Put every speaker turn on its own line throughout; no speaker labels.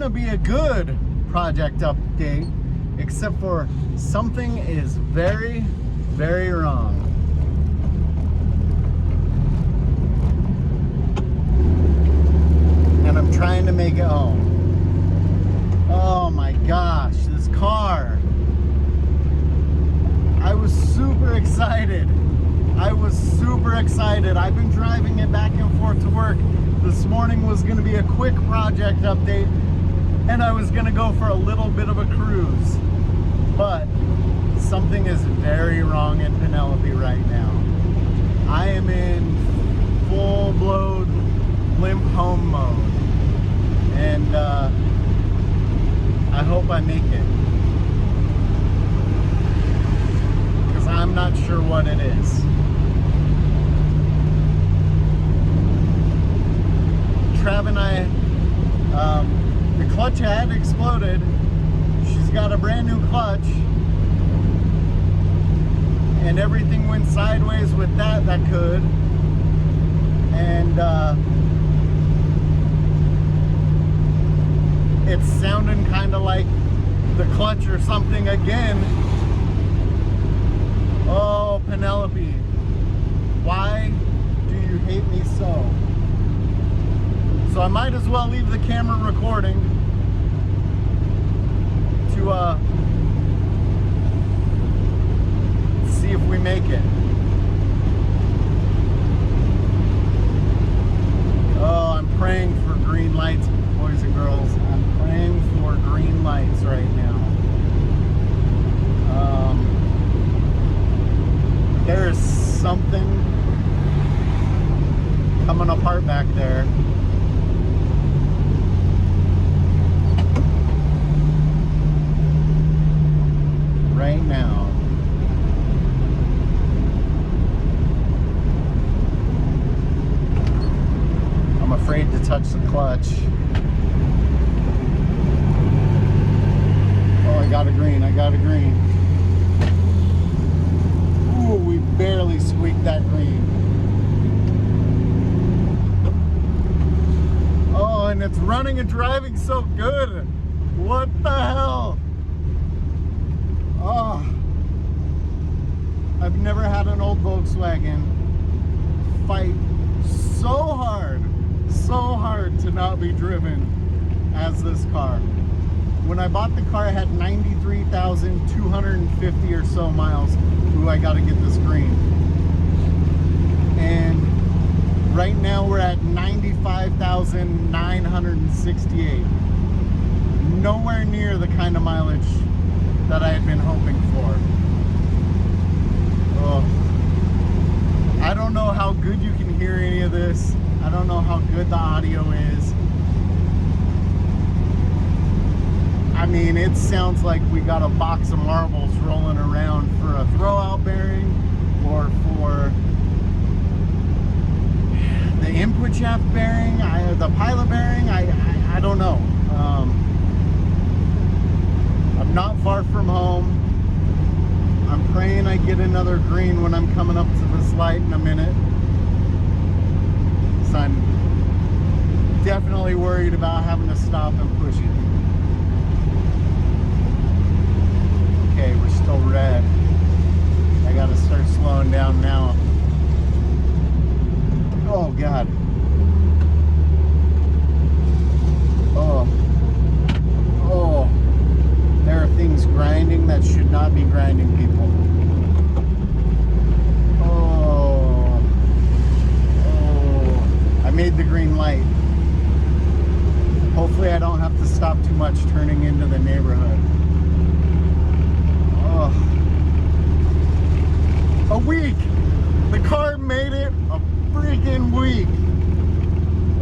gonna be a good project update, except for something is very, very wrong. And I'm trying to make it home. Oh my gosh, this car. I was super excited. I've been driving it back and forth to work. This morning was gonna be a quick project update, and I was gonna go for a little bit of a cruise. But something is very wrong in Penelope right now. I am in full-blown limp home mode. And I hope I make it. Because I'm not sure what it is. Trav and I, the clutch had exploded. She's got a brand new clutch. And everything went sideways with that could. And it's sounding kind of like the clutch or something again. Oh, Penelope, why do you hate me so? So I might as well leave the camera recording to see if we make it. Oh, I'm praying for green lights, boys and girls. I'm praying for green lights right now. There is something coming apart back there. Right now. I'm afraid to touch the clutch. Oh, I got a green. Ooh, we barely squeaked that green. Oh, and it's running and driving so good. What the hell? Oh, I've never had an old Volkswagen fight so hard to not be driven as this car. When I bought the car, it had 93,250 or so miles. Ooh, I gotta get this green. And right now we're at 95,968. Nowhere near the kind of mileage that I had been hoping for. Oh, I don't know how good you can hear any of this. I don't know how good the audio is. I mean, it sounds like we got a box of marbles rolling around for a throwout bearing or for the input shaft bearing, the pilot bearing. I don't know. I'm not far from home. I'm praying I get another green when I'm coming up to this light in a minute. So I'm definitely worried about having to stop and push it. Okay, we're still red. I gotta start slowing down now. Oh God. Oh. There are things grinding that should not be grinding, people. Oh. I made the green light. Hopefully I don't have to stop too much turning into the neighborhood. Oh. A week! The car made it a freaking week.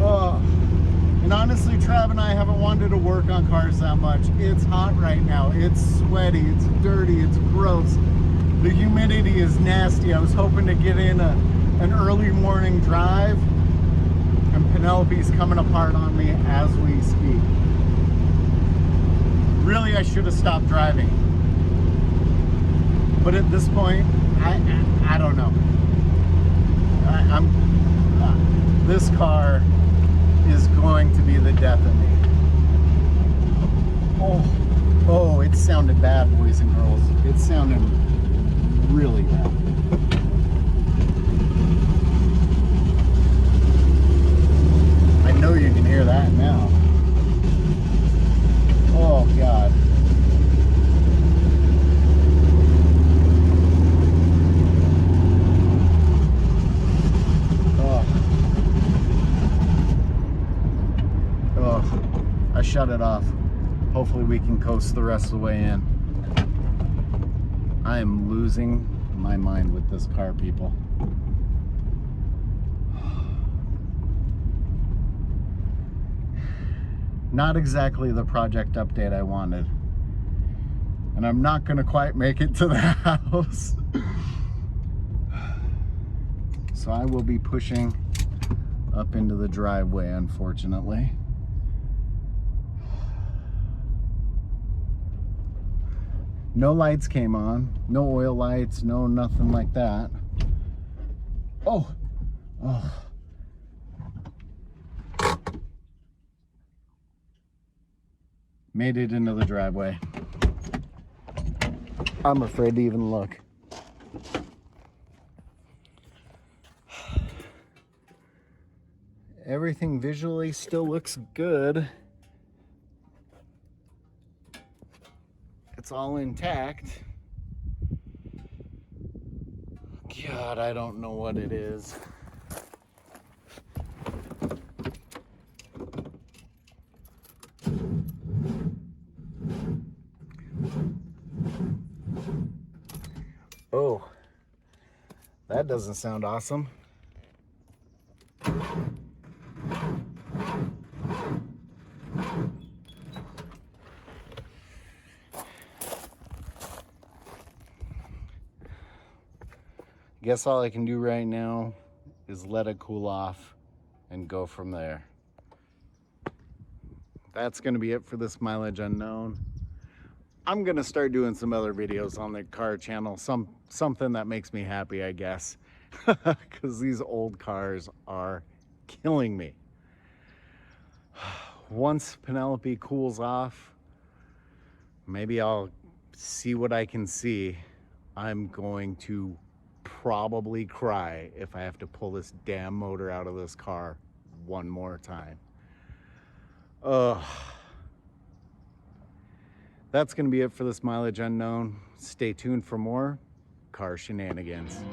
Oh. And honestly, Trav and I haven't wanted to work on cars that much. It's hot right now. It's sweaty. It's dirty. It's gross. The humidity is nasty. I was hoping to get in an early morning drive, and Penelope's coming apart on me as we speak. Really, I should have stopped driving. But at this point, I don't know. This car is going to be the death of me. Oh, it sounded bad, boys and girls. It sounded really bad. I know you can hear that now. Oh, God. Oh, I shut it off. Hopefully we can coast the rest of the way in. I am losing my mind with this car, people. Not exactly the project update I wanted. And I'm not gonna quite make it to the house. So I will be pushing up into the driveway, unfortunately. No lights came on, no oil lights, no nothing like that. Oh. Made it into the driveway. I'm afraid to even look. Everything visually still looks good. It's all intact. God, I don't know what it is. Oh, that doesn't sound awesome. Guess all I can do right now is let it cool off and go from there. That's gonna be it for this mileage unknown. I'm gonna start doing some other videos on the car channel, something that makes me happy, I guess, because these old cars are killing me. Once Penelope cools off, maybe I'll see what I can see. I'm going to probably cry if I have to pull this damn motor out of this car one more time. That's gonna be it for this mileage unknown. Stay tuned for more car shenanigans.